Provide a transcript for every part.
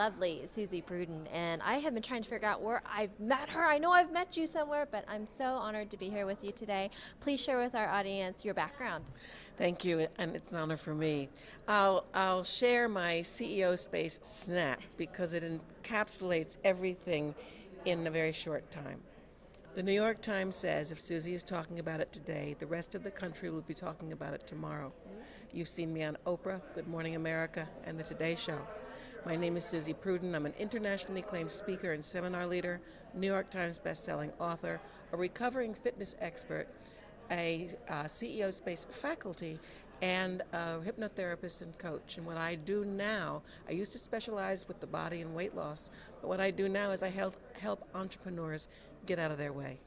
lovely Suzy Prudden, and I have been trying to figure out where I've met her. I know I've met you somewhere, but I'm so honored to be here with you today. Please share with our audience your background. Thank you, and it's an honor for me. I'll share my CEO space snap because it encapsulates everything in a very short time. The New York Times says if Suzy is talking about it today, the rest of the country will be talking about it tomorrow. You've seen me on Oprah, Good Morning America, and The Today Show. My name is Suzy Prudden. I'm an internationally acclaimed speaker and seminar leader, New York Times bestselling author, a recovering fitness expert, a CEO space faculty, and a hypnotherapist and coach. And what I do now, I used to specialize with the body and weight loss, but what I do now is I help entrepreneurs get out of their way.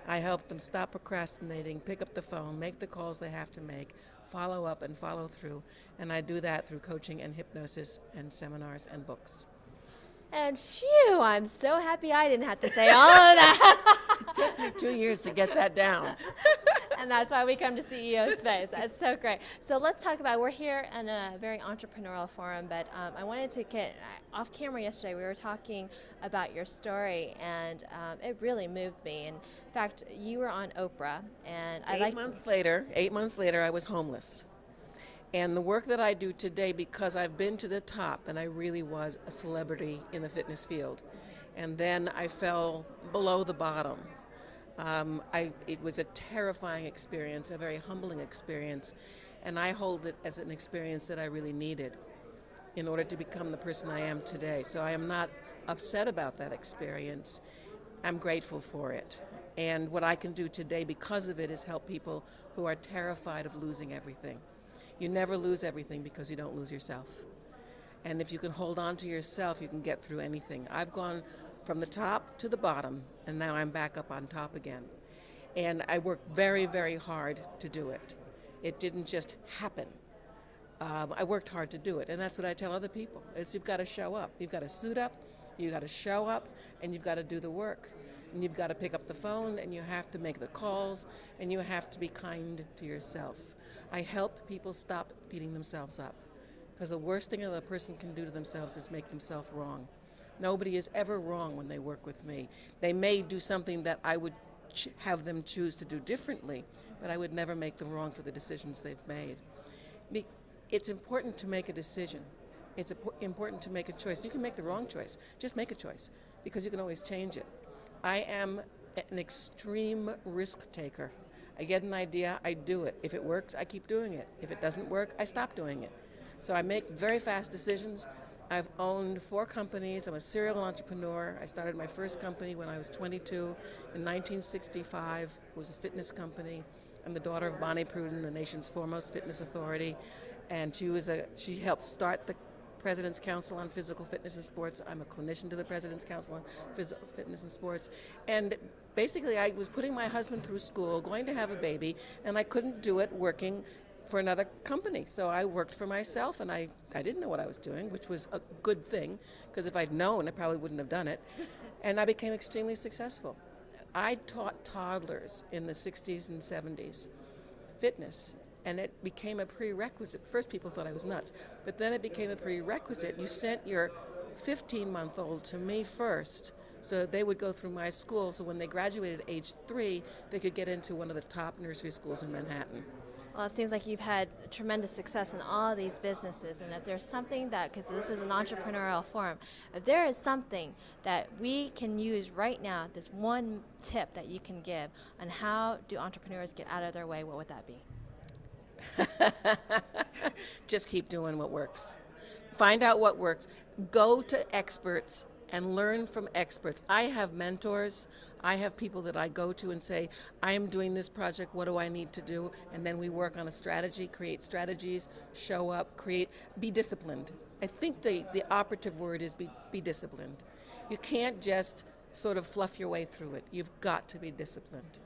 I help them stop procrastinating, pick up the phone, make the calls they have to make, follow up and follow through, and I do that through coaching and hypnosis and seminars and books. And phew, I'm so happy I didn't have to say all of that. It took me 2 years to get that down. And that's why we come to CEO Space. That's so great. So let's talk about, we're here in a very entrepreneurial forum, but I wanted to get off camera yesterday. We were talking about your story, and it really moved me. In fact, you were on Oprah, and I like 8 months later, I was homeless. And the work that I do today, because I've been to the top, and I really was a celebrity in the fitness field, and then I fell below the bottom. It was a terrifying experience, a very humbling experience, and I hold it as an experience that I really needed in order to become the person I am today. So I am not upset about that experience. I'm grateful for it. And what I can do today because of it is help people who are terrified of losing everything. You never lose everything because you don't lose yourself. And if you can hold on to yourself, you can get through anything. I've gone from the top to the bottom, and now I'm back up on top again. And I worked very, very hard to do it. It didn't just happen. I worked hard to do it, and that's what I tell other people. Is you've got to show up. You've got to suit up, you've got to show up, and you've got to do the work. And you've got to pick up the phone, and you have to make the calls, and you have to be kind to yourself. I help people stop beating themselves up, because the worst thing a person can do to themselves is make themselves wrong. Nobody is ever wrong when they work with me. They may do something that I would have them choose to do differently, but I would never make them wrong for the decisions they've made. It's important to make a decision. It's important to make a choice. You can make the wrong choice. Just make a choice, because you can always change it. I am an extreme risk taker. I get an idea, I do it. If it works, I keep doing it. If it doesn't work, I stop doing it. So I make very fast decisions. I've owned 4 companies. I'm a serial entrepreneur. I started my first company when I was 22 in 1965. It was a fitness company. I'm the daughter of Bonnie Prudden, the nation's foremost fitness authority, and she helped start the President's Council on Physical Fitness and Sports. I'm a clinician to the President's Council on Physical Fitness and Sports. And basically I was putting my husband through school, going to have a baby, and I couldn't do it working for another company. So I worked for myself, and I didn't know what I was doing, which was a good thing, because if I'd known, I probably wouldn't have done it. And I became extremely successful. I taught toddlers in the 60s and 70s fitness, and it became a prerequisite. First, people thought I was nuts, but then it became a prerequisite. You sent your 15-month-old to me first, so they would go through my school, so when they graduated at age 3, they could get into one of the top nursery schools in Manhattan. Well, it seems like you've had tremendous success in all of these businesses, and if there's something that, because this is an entrepreneurial forum, if there is something that we can use right now, this one tip that you can give on how do entrepreneurs get out of their way, what would that be? Just keep doing what works. Find out what works. Go to experts and learn from experts. I have mentors. I have people that I go to and say, I am doing this project, what do I need to do? And then we work on a strategy, create strategies, show up, be disciplined. I think the operative word is be disciplined. You can't just sort of fluff your way through it. You've got to be disciplined.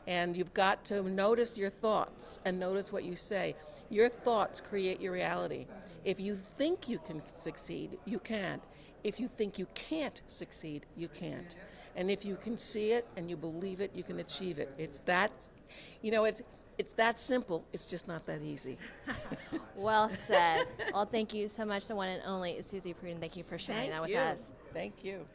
And you've got to notice your thoughts and notice what you say. Your thoughts create your reality. If you think you can succeed, you can't. If you think you can't succeed, you can't. And if you can see it and you believe it, you can achieve it. It's that, It's that simple. It's just not that easy. Well said. Well, thank you so much, the one and only Suzy Prudden. Thank you for sharing that with us. Thank you.